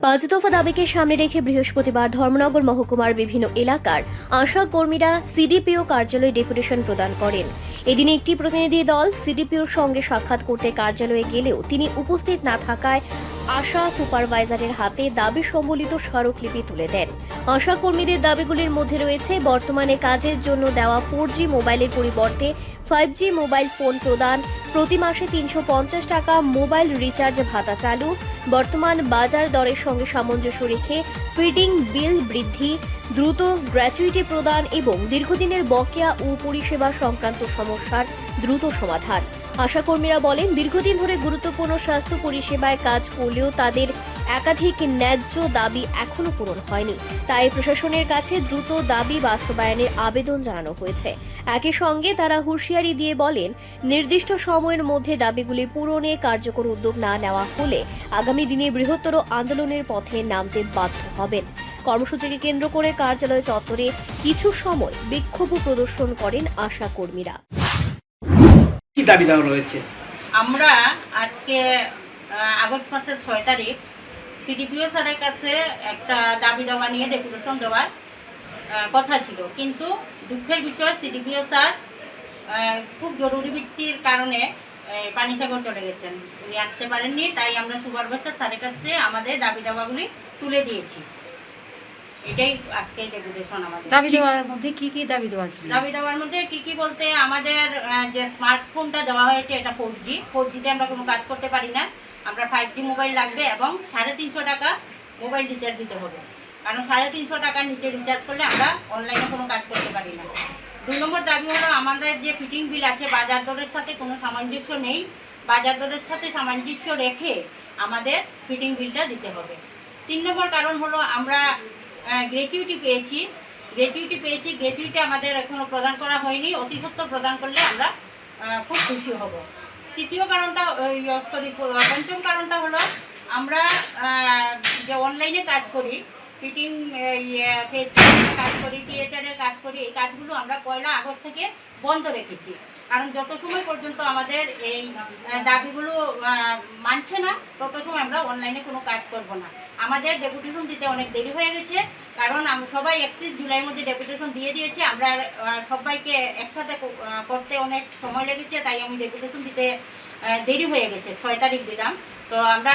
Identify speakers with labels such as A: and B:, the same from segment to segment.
A: পাঁচ দফা দাবিকে সামনে রেখে বৃহস্পতিবার ধর্মনগর মহকুমার বিভিন্ন এলাকার আশা কর্মীরা সিডিপিও কার্যালয়ে ডেপুটেশন প্রদান করেন। এদিন একটি প্রতিনিধি দল সিডিপিওর সঙ্গে সাক্ষাৎ করতে কার্যালয়ে গেলেও তিনি উপস্থিত না থাকায় আশা সুপারভাইজারের হাতে দাবি সম্বলিত স্মারকলিপি তুলে দেন। আশা কর্মীদের দাবিগুলির মধ্যে রয়েছে বর্তমানে কাজের জন্য দেওয়া 4G মোবাইলের পরিবর্তে 5G মোবাইল ফোন প্রদান, প্রতি মাসে 350 টাকা মোবাইল রিচার্জ ভাতা চালু, বর্তমান বাজার দরের সঙ্গে সামঞ্জস্য রেখে ফিডিং বিল বৃদ্ধি, দ্রুত গ্র্যাচুইটি প্রদান এবং দীর্ঘদিনের বকেয়া ও পরিষেবা সংক্রান্ত সমস্যার দ্রুত সমাধান। আশাকর্মীরা বলেন, দীর্ঘদিন ধরে গুরুত্বপূর্ণ স্বাস্থ্য পরিষেবায় কাজ করলেও তাদের একাধিক ন্যায্য দাবি এখনো পূরণ হয়নি। তাই প্রশাসনের কাছে দ্রুত দাবি বাস্তবায়নের আবেদন জানানো হয়েছে। একই সঙ্গে তারা হুঁশিয়ারি দিয়ে বলেন, নির্দিষ্ট সময়ের মধ্যে দাবিগুলি পূরণে কার্যকর উদ্যোগ না নেওয়া হলে আগামী দিনে বৃহত্তর আন্দোলনের পথে নামতে বাধ্য হবেন। কর্মসূচিকে কেন্দ্র করে কার্যালয় চত্বরে কিছু সময় বিক্ষোভ প্রদর্শন করেন আশা কর্মীরা।
B: কি দাবি দেওয়া রয়েছে?
C: আমরা আজকে আগস্ট মাসের 6 তারিখ সিডিপিও স্যারের কাছে একটা দাবি দেওয়া নিয়ে ডেপুটেশন দেওয়ার কথা ছিল, কিন্তু দুঃখের বিষয় সিডিপিও স্যার খুব জরুরি ভিত্তির কারণে পানিসাগর চলে গেছেন, উনি আসতে পারেননি। তাই আমরা সুপারভাইজার স্যারের কাছে আমাদের দাবি দেওয়াগুলি তুলে দিয়েছি। এটাই আজকে ডেপুটেশন। আমাদের
D: দাবি দেওয়ার মধ্যে কি কি দাবি দেওয়া ছিল?
C: দাবি দেওয়ার মধ্যে কি বলতে, আমাদের যে স্মার্টফোনটা দেওয়া হয়েছে এটা 4Gতে আমরা কোনো কাজ করতে পারি না। আমরা 5G মোবাইল লাগবে এবং 350 টাকা মোবাইল রিচার্জ দিতে হবে, কারণ 350 টাকার নিচে রিচার্জ করলে আমরা অনলাইনে কোনো কাজ করতে পারি না। 2 নম্বর দাবি হলো, আমাদের যে ফিটিং বিল আছে বাজার দরের সাথে কোনো সামঞ্জস্য নেই, বাজার দরের সাথে সামঞ্জস্য রেখে আমাদের ফিটিং বিলটা দিতে হবে। 3 নম্বর কারণ হলো, আমরা গ্র্যাচুইটি পেয়েছি, গ্র্যাচুইটি আমাদের এখনো প্রদান করা হয়নি, অতি সত্বর প্রদান করলে আমরা খুব খুশি হব। পঞ্চম কারণটা হলো, আমরা যে অনলাইনে কাজ করি, ফিটিং ফেসবুকের কাজ করি, টিএচআরের কাজ করি, এই কাজগুলো আমরা 1 আগস্ট থেকে বন্ধ রেখেছি, কারণ যত সময় পর্যন্ত আমাদের এই দাবিগুলো মানছে না তত সময় আমরা অনলাইনে কোনো কাজ করব না। আমাদের ডেপুটেশন দিতে অনেক দেরি হয়ে গেছে, কারণ সবাই 31 জুলাইয়ের মধ্যে ডেপুটেশন দিয়ে দিয়েছে। আমরা সবাইকে একসাথে করতে অনেক সময় লেগেছে, তাই আমি ডেপুটেশন দিতে দেরি হয়ে গেছে, 6 তারিখ দিলাম। তো আমরা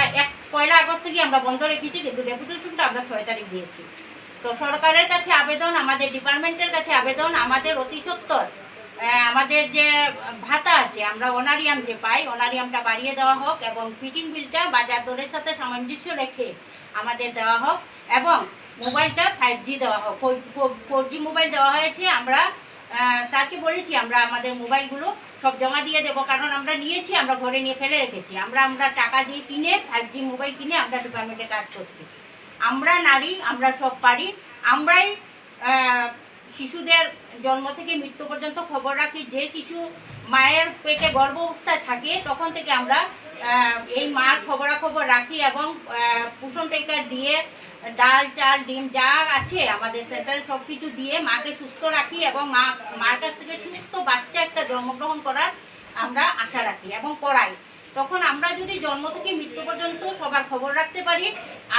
C: 1 আগস্ট থেকে আমরা বন্ধ রেখেছি, কিন্তু ডেপুটেশনটা আমরা 6 তারিখ দিয়েছি। তো সরকারের কাছে আবেদন, আমাদের ডিপার্টমেন্টের কাছে আবেদন, আমাদের অতি সত্বর আমাদের যে ভাতা আছে, আমরা অনারিয়াম যে পাই, অনারিয়ামটা বাড়িয়ে দেওয়া হোক এবং ফিটিং বিলটা বাজার দরের সাথে সামঞ্জস্য রেখে আমাদের দেওয়া হোক এবং মোবাইলটা 5G দেওয়া হোক। 4G মোবাইল দেওয়া হয়েছে, আমরা স্যারকে বলেছি আমরা আমাদের মোবাইলগুলো সব জমা দিয়ে দেবো, কারণ আমরা নিয়েছি, আমরা ঘরে নিয়ে ফেলে রেখেছি। আমরা টাকা দিয়ে কিনে 5G মোবাইল কিনে আমরা ডিপার্টমেন্টে কাজ করছি। আমরা নারী, আমরা সব পারি। আমরাই শিশুদের জন্ম থেকে মৃত্যু পর্যন্ত খবর রাখি। যে শিশু মায়ের পেটে গর্ভ অবস্থায় থাকে তখন থেকে আমরা এই মার খবরাখবর রাখি এবং পোষণ টেকার দিয়ে ডাল, চাল, ডিম যা আছে আমাদের সেন্টারে সব কিছু দিয়ে মাকে সুস্থ রাখি এবং মার কাছ থেকে সুস্থ বাচ্চা একটা জন্মগ্রহণ করার আমরা আশা রাখি এবং করাই। তখন আমরা যদি জন্ম থেকে মৃত্যু পর্যন্ত সবার খবর রাখতে পারি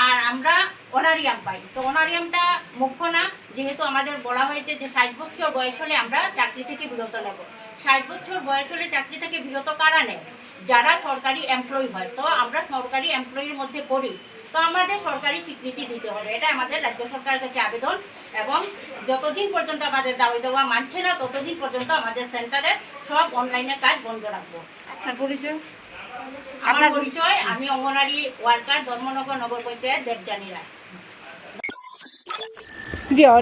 C: আর আমরা অনারিয়াম পাই। তো অনারিয়ামটা মুখ্য না, যেহেতু আমাদের বলা হয়েছে যে 60 বছর বয়স হলে আমরা চাকরি থেকে বিরত নেব। 60 বছর বয়স হলে চাকরি থেকে বিরত কারা নেয়? যারা সরকারি এমপ্লয়ি হয়। তো আমরা সরকারি এমপ্লয়ির মধ্যে পড়ি, তো আমাদের সরকারি স্বীকৃতি দিতে হবে, এটা আমাদের রাজ্য সরকারের কাছে আবেদন। এবং যতদিন পর্যন্ত আমাদের দাবি দেওয়া মানছে না ততদিন পর্যন্ত আমাদের সেন্টারের সব অনলাইনের কাজ বন্ধ রাখবো।
D: আপনার পরিচয়?
C: আমার পরিচয়, আমি অঙ্গনারী ওয়ার্কার, ধর্মনগর নগর পঞ্চায়েত, দেবযানী রায়।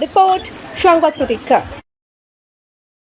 A: রিপোর্ট সংবাদ প্রতীক্ষা।